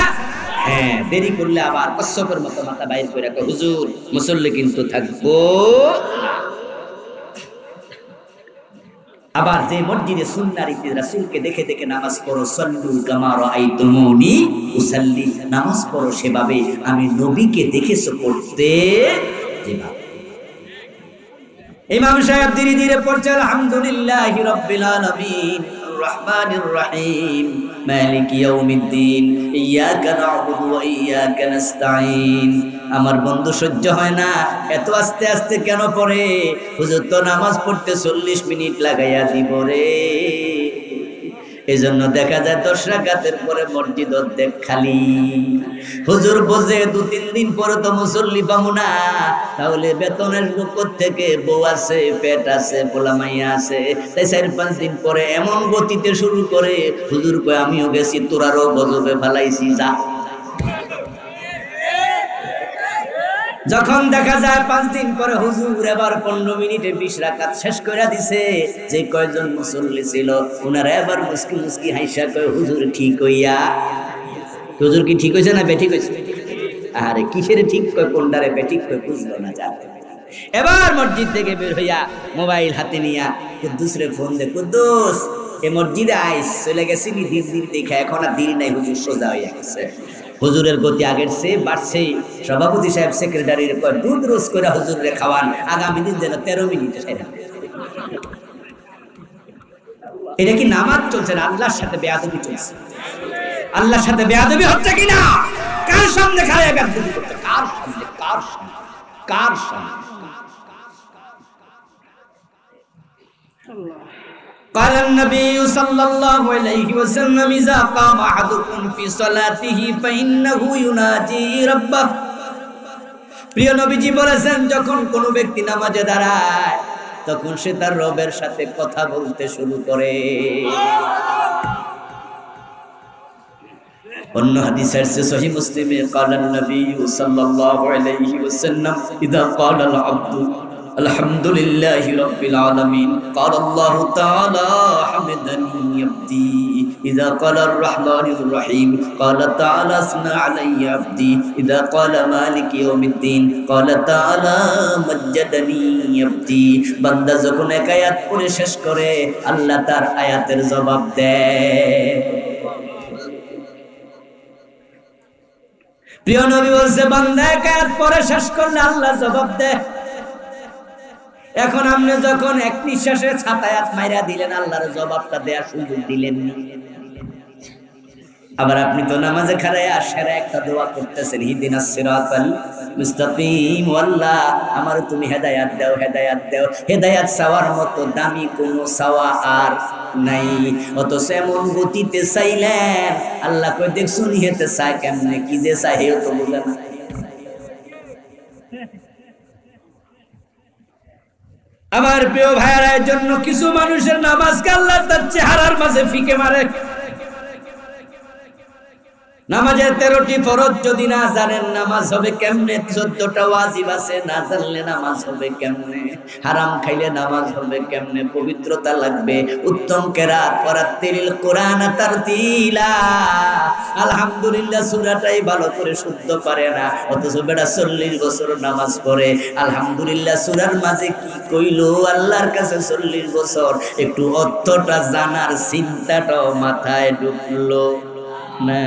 হ্যাঁ, দেরি করলে আবার কচ্ছপের মতো মাথা বাইর করে রাখো, হুজুর মুসল্লি কিন্তু থাকবো। আবার যে মসজিদে সুন্নারিতে রাসূলকে দেখে দেখে নামাজ পড়ো, সাল্লু কামা রাআইতুমুনি উসাল্লি, নামাজ পড়ো সেভাবে আমি নবীকে দেখেছো পড়তে যেভাবে। ইমাম সাহেব ধীরে ধীরে পড়ছে আলহামদুলিল্লাহি রাব্বিল আলামিন রহমানির রহিম মালিকি ইয়াউমিদ্দিন ইয়্যাকা না'বুদু ওয়া ইয়্যাকা নাস্তাঈন। আমার বন্ধু সহ্য হয় না, এত আস্তে আস্তে কেন পড়ে? হুজুর তো নামাজ পড়তে 40 মিনিট লাগাইয়া দিব রে। এজন্য দেখা যায় 10 রাকাতের পরে মসজিদ অর্ধেক খালি। হুজুর বোঝে 2-3 দিন পরে তো মুসল্লি পাবো না, তাহলে বেতনের পক্ষ থেকে বউ আছে, পেট আছে, পোলামাইয়া আছে, তাই 4-5 দিন পরে এমন গতিতে শুরু করে হুজুর কয় আমিও গেছি তোরারও গজবে ফেলাইছি যা। যখন দেখা যায় 5 দিন পরে হুজুর এবার 15 মিনিটে 20 রাকাত শেষ করে দিছে, যে কয়জন মুসল্লি ছিল ওনারা এবার মুস্কি মুস্কি হাসা কয় হুজুর ঠিক হইয়া। হুজুর কি ঠিক হইছে না বেঠিক হইছে? আরে কিসের ঠিক কয়, কোনটারে বেঠিক কয় বুঝলো না যা। এবার মসজিদ থেকে বের হইয়া মোবাইল হাতে নিয়া কুদ্দুসরে ফোন দে, কুদ্দুস এই মসজিদে আইস, চলে গেছি নি দিন দিন দেখা, এখন আর দেরি নাই, হুজুর সোজা হইয়া গেছে। হুজুরের গতি আগের চেয়ে বাড়ছে। সভাপতি সাহেব সেক্রেটারির কয় দুধ রোজ করে হুজুরে খাওয়ান, আগামী দিন যেন 13 মিনিটে সেটা। এটা কি নামাজ চলছে না আল্লাহর সাথে বেয়াদবি চলছে? আল্লাহর সাথে বেয়াদবি হচ্ছে কিনা? কার সামনে খায় বেয়াদবি করছে? কার সামনে? কার সামনে? কার সামনে? قال النبي صلى الله عليه وسلم إذا قام أحدكم في صلاته فإنه يناجي ربه। প্রিয় নবীজি বলেছেন যখন কোন ব্যক্তি নামাজে দাঁড়ায় তখন সে তার রবের সাথে কথা বলতে শুরু করে। অন্য হাদিস আছে সহিহ মুসলিমে قال النبي صلى الله عليه وسلم إذا قال العبد الحمد لله رب العالمين قال الله تعالى حمدني عبدي إذا قال الرحمن الرحيم قال تعالى أثنى علي عبدي إذا قال مالك يوم الدين قال تعالى مجدني عبدي। বান্দা যখন এক আয়াত পড়ে শেষ করে আল্লাহ তার আয়াতের জবাব দেয়। প্রিয় নবী বলছে বান্দা এক আয়াত পড়ে শেষ করলে আল্লাহ জবাব দেয়। এখন আপনি যখন এক নিঃশ্বাসে ছাতায়াত মাইরা দিলেন আল্লাহর জবাবটা দেওয়ার সুযোগ দিলেন না। আবার আপনি তো নামাজে খাড়ায়া সেরা একটা দোয়া করতেছেন ইহদিনাস সিরাতাল মুস্তাকিম, আল্লাহ আমার তুমি হেদায়েত দাও, হেদায়েত দাও। হেদায়েত চাওয়ার মতো দামি কোনো চাওয়া আর নাই, অথচ এমন গতিতে চাইলেন আল্লাহ কই দেখছুন হেতে চায় কেমনে, কি যে চায় হেও তো বুঝে না। আমার প্রিয় ভাইয়েরা, এর জন্য কিছু মানুষের নামাজকে আল্লাহ তার চেহারার মাঝে ফিকে মারে। নামাজের 13টি ফরজ যদি না জানেন নামাজ হবে কেমনে? 14টা ওয়াজিব আছে, না জানলে নামাজ হবে কেমনে? হারাম খাইলে নামাজ হবে কেমনে? পবিত্রতা লাগবে, উত্তম কেরাত, ওয়ারাত্তিলিল কোরআন তারতিলা। আলহামদুলিল্লাহ সূরাটাই ভালো করে শুদ্ধ পারে না, অথচ বেটা 40 বছর নামাজ পড়ে। আলহামদুলিল্লাহ সূরার মাঝে কি কইলো আল্লাহর কাছে 40 বছর একটু অর্থটা জানার চিন্তাটাও মাথায় ঢুকলো না।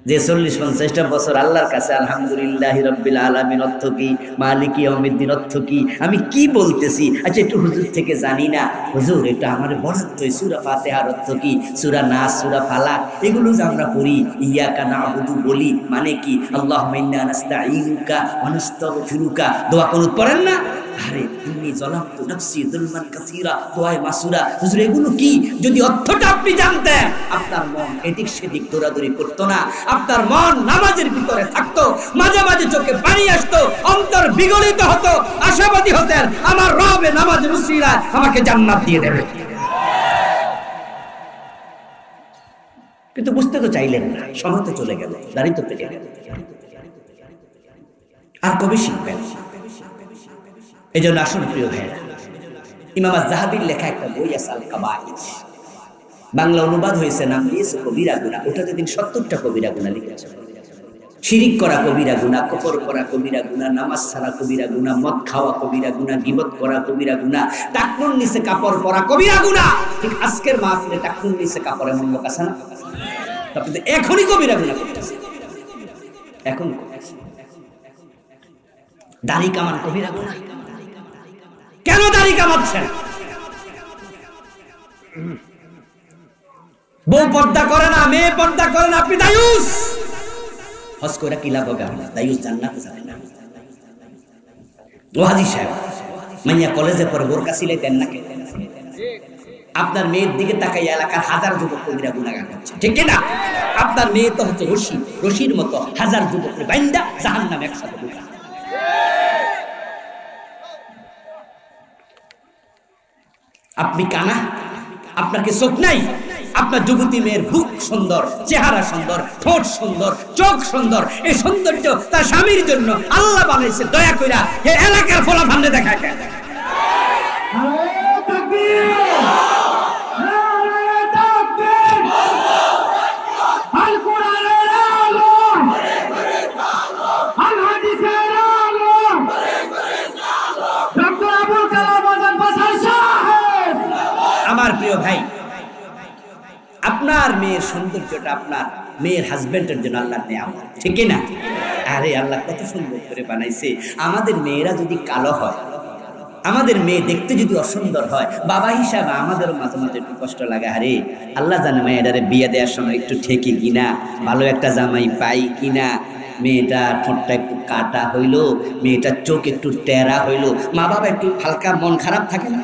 যে 40-50টা বছর আল্লাহর কাছে আলহামদুলিল্লাহ রাব্বিল আলামিন অর্থ কি, মালিকি ইয়াউমিদ্দিন অর্থ কি, আমি কি বলতেছি? আচ্ছা একটু হুজুর থেকে জানি না, হুজুর এটা আমার বরাদ্দ, সূরা ফাতিহার অর্থ কি, সূরা নাস, সূরা ফালাক, এগুলো যে আমরা পড়ি, ইয়াকা না'বুদু বলি মানে কি, আল্লাহুম্মা ইন্না নাস্তাঈনুকা ওয়া নাস্তাগফিরুকা, দোয়া কুনুত পড়েন না? আরে ইন্নী যালামতু নাফসি যুলমান কাসীরা, দোয়ায়ে মাসুরা। হুজুর এগুলো কি? যদি অর্থটা আপনি জানতেন, আপনার মন এদিক সেদিক দৌড়াদৌড়ি করতো না, আপনার মন নামাজের ভিতরে থাকতো, মাঝে মাঝে চোখে পানি আসতো, অন্তর বিগলিত হতো, আশাবাদী হতেন আমার রব নামাজের উসিলায় আমাকে জান্নাত দিয়ে দেবে। কিন্তু বুঝতে তো চাইলেন না, সময় তো চলে গেল, দাঁড়িয়ে তো পেটে গেল। আর কবে শিখবেন? এই জন্য আসুন প্রিয় ভাইরা, ইমাম আয-যাহাবীর লেখা একটা বই আছে আল কাবাইর, বাংলা অনুবাদ হয়েছে, নাম দিয়েছে কবিরা গুনাহ। ওটাতে তিনি 70টা কবিরা গুনাহ লিখেছেন। শিরিক করা কবিরা গুনাহ, কুফর করা কবিরা গুনাহ, নামাজ ছাড়া কবিরা গুনাহ, মদ খাওয়া কবিরা গুনাহ, গীবত করা কবিরা গুনাহ, টাকনুর নিচে কাপড় পরা কবিরা গুনাহ। ঠিক আজকের মাহফিলে টাকনুর নিচে কাপড় এমন লোক আছে না? আপনি তো এখনই কবিরা গুনাহ করতেছেন, এখন দাড়ি কামান কবিরা গুনাহ। কেন দাড়ি কামাচ্ছেন? বউ পর্দা করে না, মেয়ে পর্দা করে না, আপনি দায়ুস। হজ করে কি লাভ হবে? আপনার দায়ুস জান্নাতে যাবে না। ও হাজী সাহেব, মাইয়া কলেজে পড়ে বোরকা সিলাইতেন না কেন? আপনার মেয়ের দিকে তাকাইয়া এলাকার হাজার যুবক কবিরা গুনাহগার হচ্ছে, ঠিক না? আপনার মেয়ে তো হচ্ছে রশি, রশির মতো হাজার যুবকের বাইন্দা জাহান্নামে একসাথে ঢুকা। আপনি কানা, আপনার কি চোখ নাই? আপনার যুবতী মেয়ের বুক সুন্দর, চেহারা সুন্দর, ঠোঁট সুন্দর, চোখ সুন্দর। এই সৌন্দর্য তার স্বামীর জন্য আল্লাহ বানাইছে দয়া কইরা, এই এলাকার ফলা ভান্ডে দেখা কেন? আমার প্রিয় ভাই, আপনার মেয়ের সৌন্দর্যটা আপনার মেয়ের হাজবেন্ডের জন্য আল্লাহর নেয়ামত, ঠিক না? আরে আল্লাহ কত সুন্দর করে বানাইছে। আমাদের মেয়েরা যদি কালো হয়, আমাদের মেয়ে দেখতে যদি অসুন্দর হয়, বাবা হিসাবে আমাদেরও মাঝে মাঝে একটু কষ্ট লাগে। আরে আল্লাহ জানে মেয়েটারে বিয়ে দেওয়ার সময় একটু ঠেকে কিনা, ভালো একটা জামাই পাই কিনা, মেয়েটা ঠোঁটটা একটু কাটা হইলো, মেয়েটার চোখ একটু টেরা হইলো, মা বাবা একটু হালকা মন খারাপ থাকে না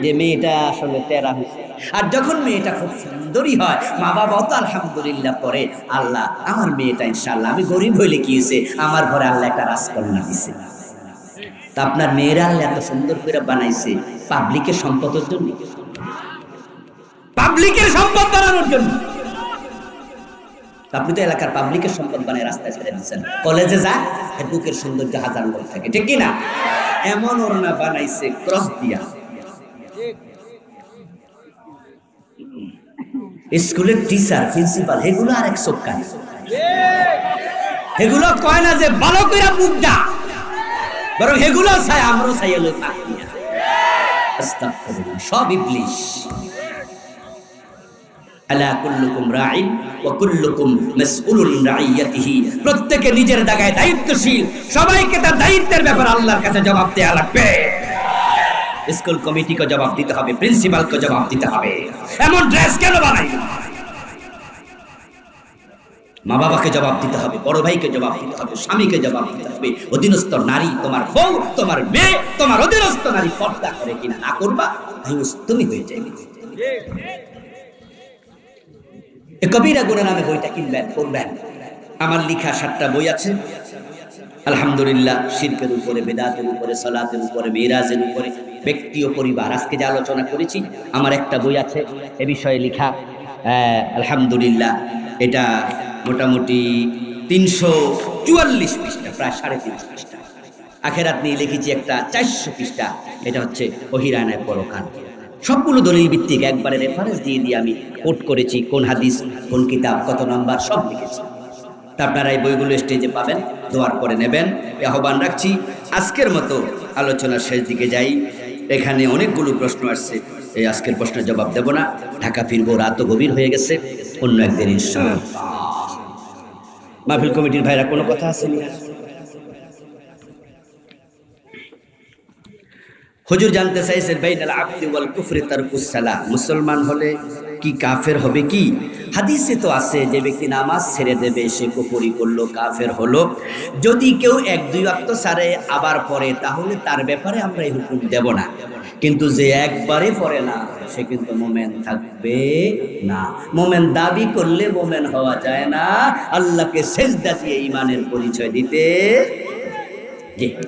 যে মেয়েটা আসলে টেরা হয়েছে। আর যখন মেয়েটা খুব সুন্দরী হয়, মা বাবাও তো আলহামদুলিল্লাহ পরে, আল্লাহ আমার মেয়েটা ইনশাআল্লাহ, আমি গরিব হইলে কি হয়েছে, আমার ঘরে আল্লাহ একটা রাজকন্যা দিছে। তা আপনার মেয়েরা আল্লাহ এত সুন্দর করে বানাইছে পাবলিকের সম্পদের জন্য, পাবলিকের সম্পদ বানানোর জন্য। আপনি তো এলাকার পাবলিকের সম্পদ বানায় রাস্তায় ছেড়ে দিচ্ছেন। কলেজে যা, বুকের সৌন্দর্য হাজার লোক থাকে, ঠিক কিনা? এমন ওড়না বানাইছে ক্রস দিয়া। স্কুলের টিচার, প্রিন্সিপাল, এগুলো আর এক চোখা, এগুলো কয় না যে ভালো করে মুখটা, বরং এগুলো চাই আমরাও চাই এলো পাকিয়া। আস্তাগফিরুল্লাহ, সব ইবলিশ। আলা কুল্লুকুম রাঈন ওয়া কুল্লুকুম মাসউলুন রাইয়াতিহি। প্রত্যেকে নিজের জায়গায় দায়িত্বশীল, সবাইকে তার দায়িত্বের ব্যাপারে আল্লাহর কাছে জবাব দেয়া লাগবে। স্কুল কমিটিকে জবাব দিতে হবে, প্রিন্সিপালকে জবাব দিতে হবে। এমন ড্রেস কেন বানাই? মা বাবাকে জবাব দিতে হবে, বড় ভাইকে জবাব দিতে হবে, স্বামীকে জবাব দিতে হবে। অধীনস্থ নারী, তোমার বউ, তোমার মেয়ে, তোমার অধীনস্থ নারী পর্দা করে কিনা না করবা, তুমি হয়ে যাবে। কবিরা গুনাহ নামে বইটা কিনবেন, পড়বেন। আমার লেখা 7টা বই আছে আলহামদুলিল্লাহ। শিরকের উপরে, বেদাতের উপরে, সালাতের উপরে, মিরাজের উপরে, ব্যক্তি ও পরিবার। আজকে যে আলোচনা করেছি, আমার একটা বই আছে এ বিষয়ে লেখা আলহামদুলিল্লাহ। এটা মোটামুটি 344 পৃষ্ঠা, প্রায় 3.5 পৃষ্ঠা। আখেরাত নিয়ে লিখেছি একটা 400 পৃষ্ঠা। এটা হচ্ছে ওহিরানায় পরকাল। সবগুলো দলিল ভিত্তিক, একবারে রেফারেন্স দিয়ে দিয়ে আমি কোট করেছি, কোন হাদিস, কোন কিতাব, কত নাম্বার, সব লিখেছি। তা আপনারা এই বইগুলো স্টেজে পাবেন, দোয়ার করে নেবেন, এই আহ্বান রাখছি। আজকের মতো আলোচনার শেষ দিকে যাই। এখানে অনেকগুলো প্রশ্ন আসছে, এই আজকের প্রশ্নের জবাব দেব না, ঢাকা ফিরবো, রাতও গভীর হয়ে গেছে, অন্য একদিন ইনশাআল্লাহ। মাহফিল কমিটির ভাইরা কোনো কথা আছে? হুজুর জানতে চাইছেন বাইনাল আবদি ওয়াল কুফরি তারকুস সালাহ, মুসলমান হলে কি কাফের হবে কি? হাদিসে তো আছে যে ব্যক্তি নামাজ ছেড়ে দেবে সে কুফরি করলো, কাফের হলো। যদি কেউ 1-2 ওয়াক্ত ছাড়ে আবার পড়ে তাহলে তার ব্যাপারে আমরা এই হুকুম দেব না, কিন্তু যে একবারে পড়ে না সে কিন্তু মোমেন থাকবে না। মোমেন দাবি করলে মোমেন হওয়া যায় না, আল্লাহকে সেজদা দিয়ে ঈমানের পরিচয় দিতে